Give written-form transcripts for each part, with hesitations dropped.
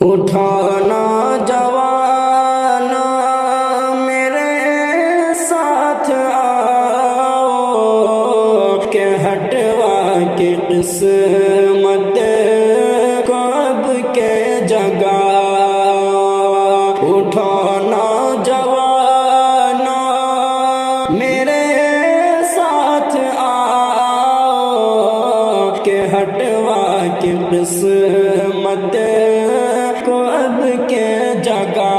اٹھانا جوانا میرے ساتھ آؤ کہ ہٹوا کی قسمت کو اب کے جگاؤ۔ اٹھانا جوانا میرے ساتھ آؤ کہ ہٹوا کی قسمت کو اب کے جگاؤ۔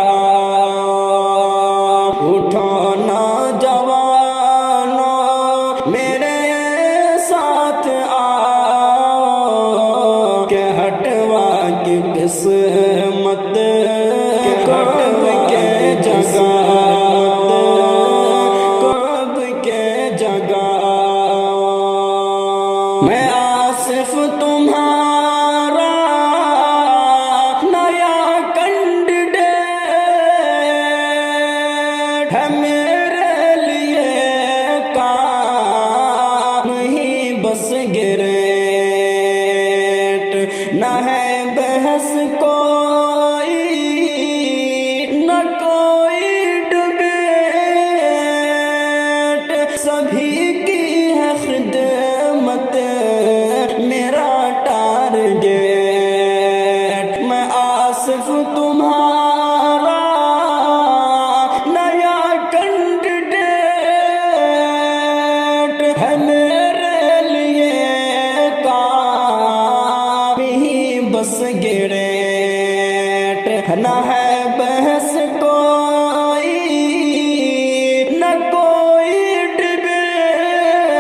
اٹھانا جوانا میرے ساتھ آؤ کہ ہٹوا کی قسمت کو اب کے جگاؤ، کو اب کے جگاؤ۔ میں آصف تمہارا ہے میرے لیے کام ہی بس گریٹ، نہ ہے بحث کوئی نہ کوئی ڈبیٹ، سبھی کی ہے خدمت میرا ٹارگیٹ۔ میں آصف تمہارا ہے میرے لیے کام ہی بس گریٹ، نہ ہے بحث کوئی نہ کوئی ڈبیٹ،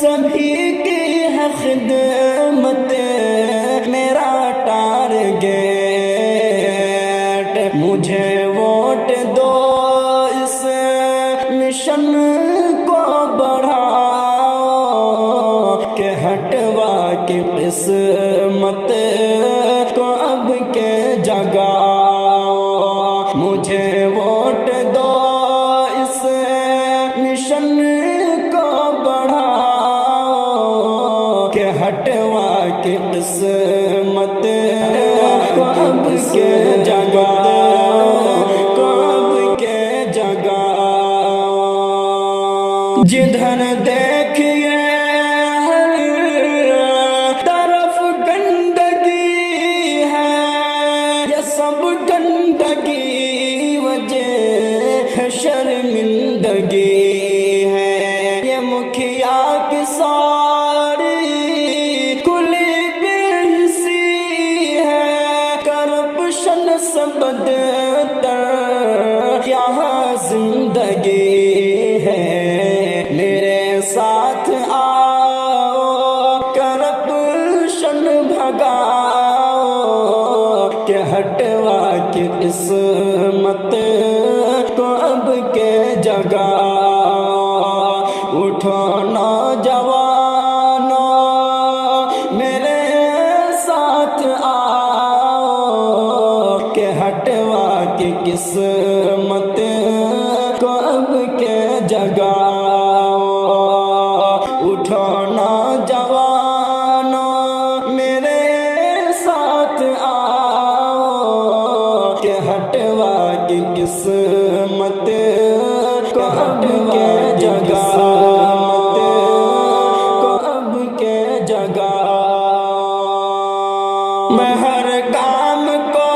سبھی کی ہے خدمت میرا ٹارگیٹ۔ مجھے ووٹ دو اس مشن کو بڑھاؤ کہ ہٹوا کی قسمت کو اب کے جگاؤ۔ مجھے ووٹ دو اس مشن کو بڑھاؤ کہ ہٹوا کی قسمت کو اب کے جگاؤ، کو اب کے جگاؤ۔ جدھر دیکھیے ہر طرف گندگی ہے، یہ سب گندگی وجہ شرمندگی ہے۔ یہ مکھیا کی ساری کھلی بے حسی ہے، کرپشن سے بدتر یہاں زندگی ہے۔ میرے ساتھ آؤ کرپشن بھگاؤ کہ ہٹوا کی قسمت کو اب کے جگاؤ۔ اٹھانا جوانا میرے ساتھ آؤ کہ ہٹوا کی قسمت کو اب کے جگاؤ۔ اٹھانا جوانا میرے ساتھ آؤ کہ ہٹوا کی قسمت کو اب کے جگاؤ، کو اب کے جگاؤ۔ میں ہر کام کو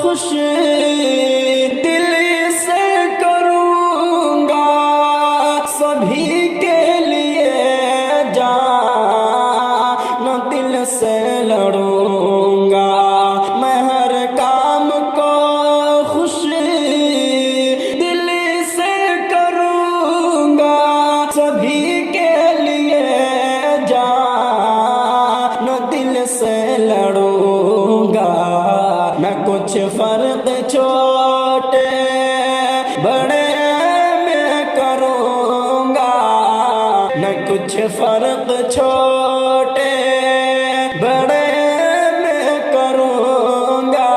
خوش دلی سے کروں گا، سبھی کے لیے جان دل سے لڑوں گا۔ میں ہر کام کو خوش دلی سے کروں گا، سبھی کے لیے جان دل سے لڑوں گا۔ میں کچھ فرق چھوٹے بڑے میں کروں گا، میں کچھ فرق چھوٹے بڑے میں کروں گا،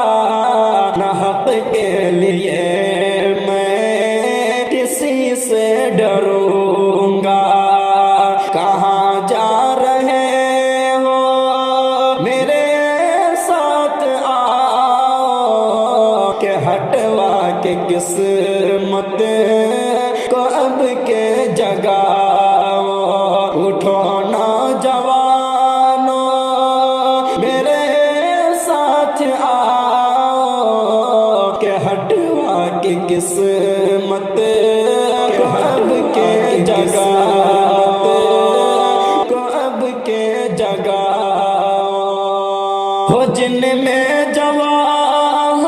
نہ حق کے لیے میں کسی سے ڈروں گا۔ کہاں جا رہے ہو میرے ساتھ آ قسمت کو اب کے جگاؤ، اٹھو نوجوانو میرے ساتھ آؤ، کہ ہٹوا کی قسمت کو اب کے جگاؤ، کو اب کے جگاؤ، ہو جن میں جوان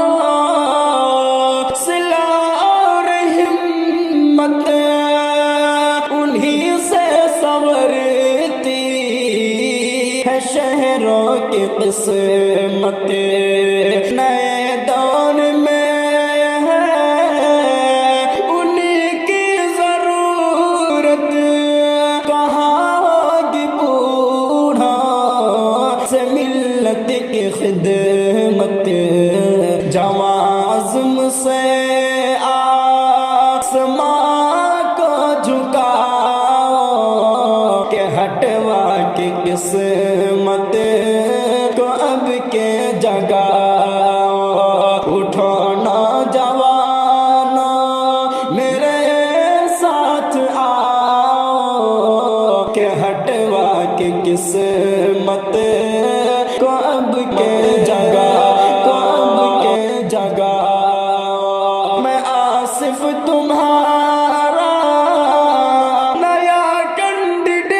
صلہ اور ہمت، انہی سے سنورتی ہے شہروں کی قسمت، نئے دور میں ہے انہی کی ضرورت، کہاں ہوگی بوڑھا سے ملت کی خدمت، جوان عزم سے آسمان کو جھکاؤ، کہ ہٹوا کی قسمت کو اب کے جگاؤ، اٹھو نوجوانو میرے ساتھ آؤ، کہ ہٹوا کی قسمت کو اب کے جگاؤ، میں آصف تمہارا نیا کینڈیڈیٹ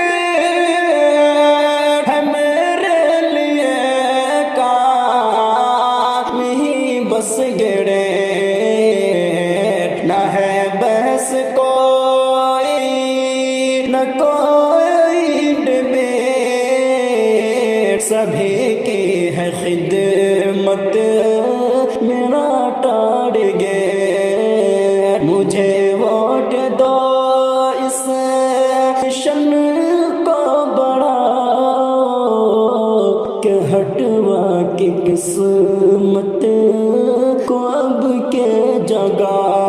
ہے، میرے لیے کام ہی بس گڑے، نہ ہے بحث کوئی نہ کوئی ڈبیٹ، سبھی کی ہے خدمت، میرا ٹارگیٹ، مجھے ووٹ دو اس مشن کو بڑھاؤ، کہ ہٹوا کی قسمت کو اب کے جگاؤ۔